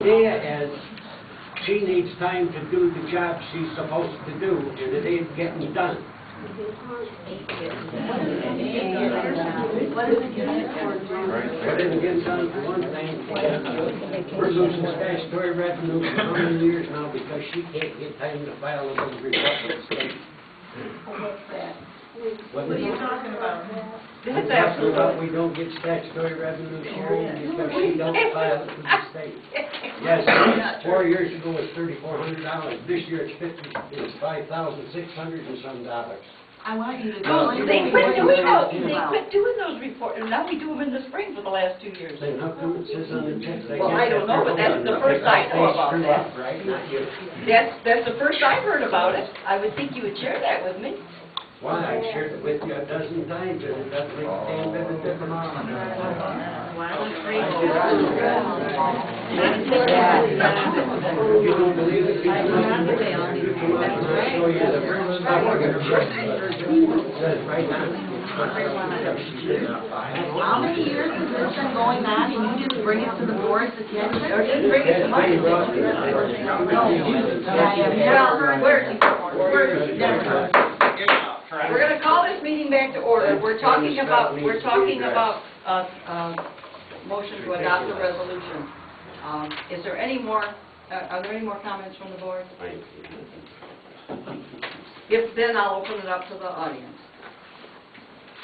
idea is she needs time to do the job she's supposed to do, and it ain't getting done. What isn't getting done for one thing, we're losing statutory revenue for how many years now because she can't get time to file a little report with the state. What are you talking about? I'm talking about we don't get statutory revenue sharing because she don't file it with the state. Yes, 4 years ago it was $3,400. This year it's $5,600 and some dollars. I want you to Oh, go. they quit doing those reports, and now we do them in the spring for the last 2 years. Then how come it says on the check they Well, get I don't know, but that's the first I know about screw that. up, right? Not you. That's the first I've heard about it. I would think you would share that with me. Why, I shared it with you a dozen times, and it doesn't make a damn bit of difference. You don't believe it? You come up and I'll show you the first stuff we're gonna press. It says right now. How many years has this been going on and you just bring it to the board's attention? Or just bring it to my We're going to call this meeting back to order. We're talking about motion to adopt the resolution. Is there any more? Are there any more comments from the board? If then, I'll open it up to the audience.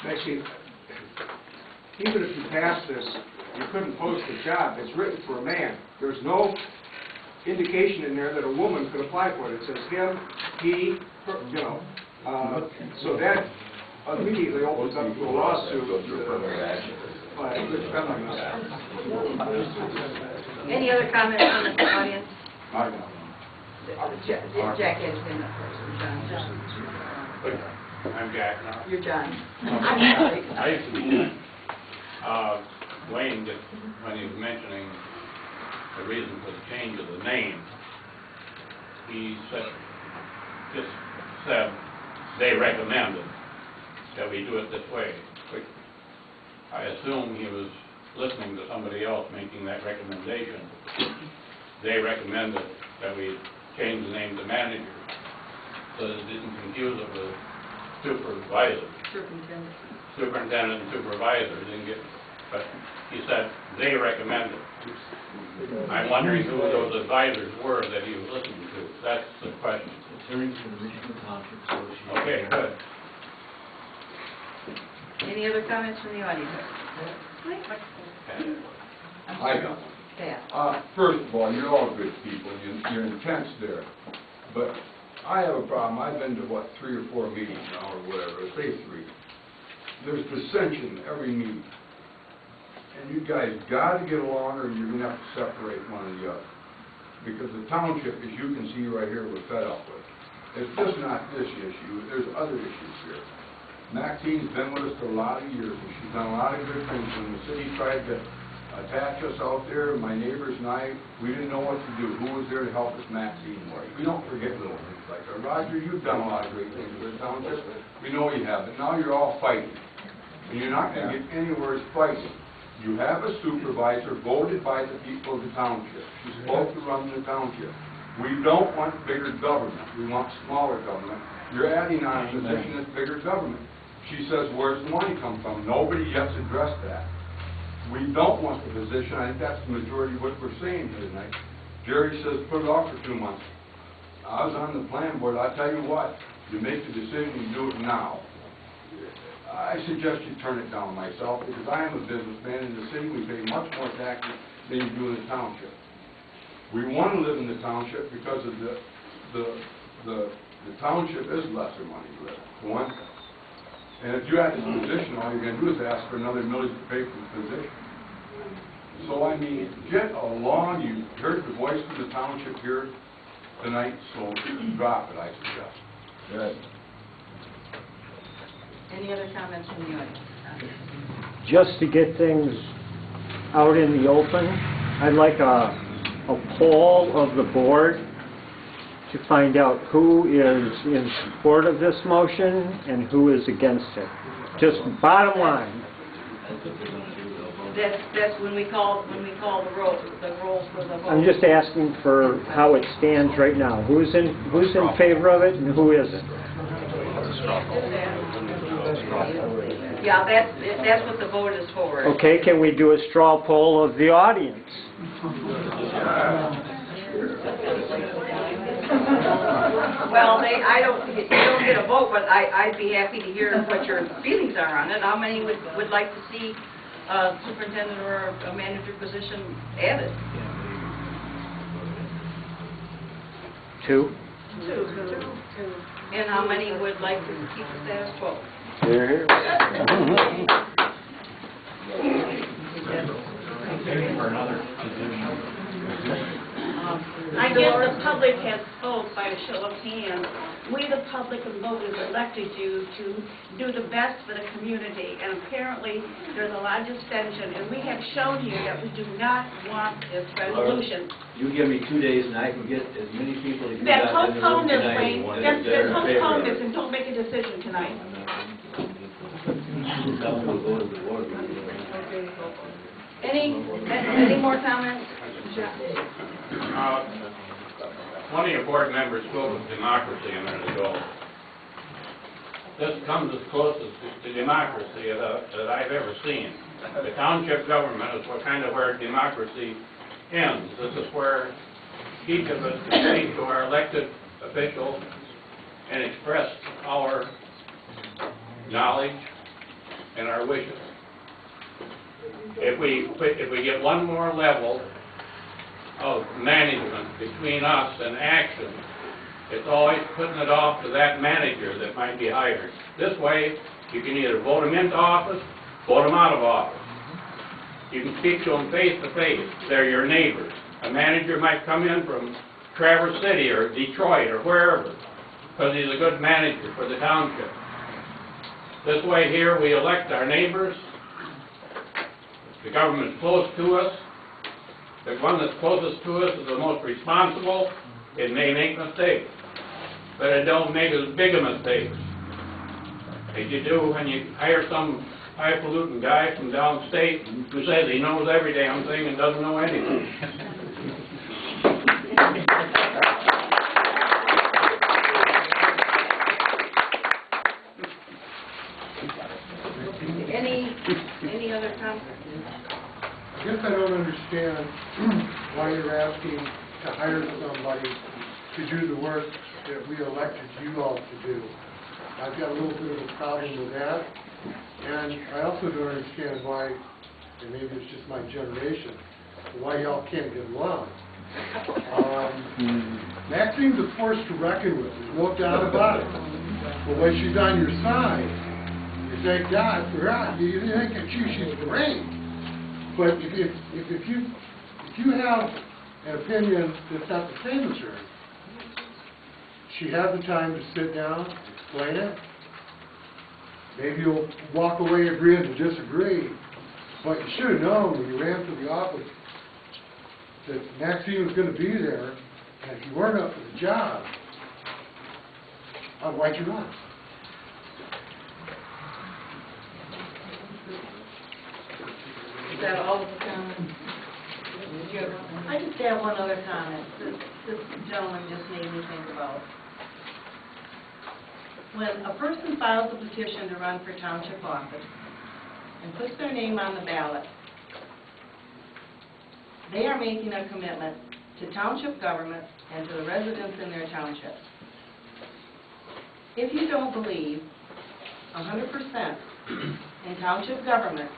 Actually, even if you pass this, you couldn't post the job. It's written for a man. There's no indication in there that a woman could apply for it. It says him, he, her, you know. So that immediately opens up to a lawsuit by a good feminist. Any other comments from the audience? I know. Jack has been up first. John. I'm Jack now. You're John. I used to be Jack. Wayne, when he was mentioning the reason for the change of the name, he just said they recommended that we do it this way. Which I assume he was listening to somebody else making that recommendation. They recommended that we change the name to manager so that it didn't confuse it with supervisor. Superintendent and supervisor didn't get, but he said they recommended. I'm wondering who those advisors were that he was listening to. That's the question. Hearing from the Michigan Township Association. Okay, good. Any other comments from the audience? I got Yeah. first of all, you're all good people. Your intent's there. But I have a problem. I've been to, 3 or 4 meetings now, or whatever. Say 3. There's dissension every meeting. And you guys got to get along, or you're going to have to separate one or the other. Because the township, as you can see right here, we're fed up with. It's just not this issue. There's other issues here. Maxine's been with us for a lot of years, and she's done a lot of good things. When the city tried to attach us out there, my neighbors and I, we didn't know what to do. Who was there to help us? Maxine was. We don't forget little things like that. Roger, you've done a lot of great things with the township. We know you have, but now you're all fighting. And you're not going to get anywhere fighting. You have a supervisor voted by the people of the township. She's supposed to run the township. We don't want bigger government. We want smaller government. You're adding on a position that's bigger government. She says, where's the money come from? Nobody yet's addressed that. We don't want the position. I think that's the majority of what we're saying here tonight. Jerry says, put it off for 2 months. I was on the plan board. I tell you what, you make the decision, you do it now. I suggest you turn it down myself, because I am a businessman in the city. We pay much more taxes than you do in the township. We want to live in the township because of the township is lesser money to live, for one thing. And if you have this position, all you're going to do is ask for another millage to pay for the position. So, I mean, get along. You heard the voice of the township here tonight, so drop it, I suggest. Good. Any other comments from the audience? Just to get things out in the open, I'd like a poll of the board to find out who is in support of this motion and who is against it. Just bottom line. That's when we call the rolls for the vote. I'm just asking for how it stands right now. Who's in favor of it and who isn't? Yeah, that's what the vote is for. Okay, can we do a straw poll of the audience? Well, you don't get a vote, but I'd be happy to hear what your feelings are on it. How many would like to see a superintendent or a manager position added? Two? Two. And how many would like to keep the status quo? I guess the public has spoke by a show of hands. We, the public and voters, elected you to do the best for the community, and apparently there's a lot of dissension, and we have shown you that we do not want this resolution. You give me 2 days and I can get as many people as you Then got in the room postpone this, tonight. Wayne. that are in favor Postpone of this it. and don't make a decision tonight. Tell them to go to the board meeting. Any more comments? Plenty of board members spoke of democracy a minute ago. This comes as close to democracy that I've ever seen. The township government is kind of where democracy ends. This is where each of us can speak to our elected officials and express our knowledge and our wishes. If we get one more level of management between us and action, it's always putting it off to that manager that might be hired. This way, you can either vote them into office, vote them out of office. You can speak to them face to face. They're your neighbors. A manager might come in from Traverse City or Detroit or wherever because he's a good manager for the township. This way here, we elect our neighbors. The government's close to us. The one that's closest to us is the most responsible. It may make mistakes, but it don't make as big a mistakes as you do when you hire some highfalutin guy from downstate who says he knows every damn thing and doesn't know anything. Any other comments? I guess I don't understand why you're asking to hire somebody to do the work that we elected you all to do. I've got a little bit of a problem with that, and I also don't understand why, and maybe it's just my generation, why y'all can't get along. Maxine's a force to reckon with, there's no doubt about it. But when she's on your side, you thank God for her. You think that she's great. But if you have an opinion that's not the same as hers, she has the time to sit down, explain it. Maybe you'll walk away agreeing to disagree. But you should have known when you ran for the office that Maxine was going to be there, and if you weren't up for the job, why'd you run? Is that all of the comments? I just have one other comment. This gentleman just made me think about. When a person files a petition to run for township office and puts their name on the ballot, they are making a commitment to township government and to the residents in their townships. If you don't believe 100% in township government,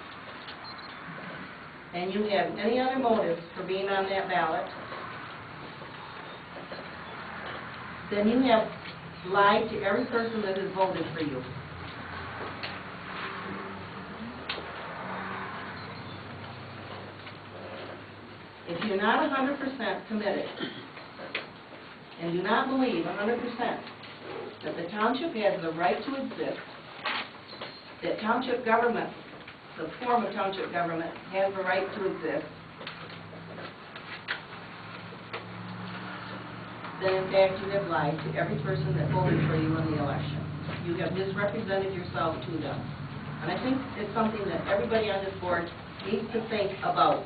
and you have any other motives for being on that ballot, then you have lied to every person that has voted for you. If you're not 100% committed, and do not believe 100% that the township has the right to exist, that township government, the form of township government, has the right to exist, then in fact you have lied to every person that voted for you in the election. You have misrepresented yourself to them. And I think it's something that everybody on this board needs to think about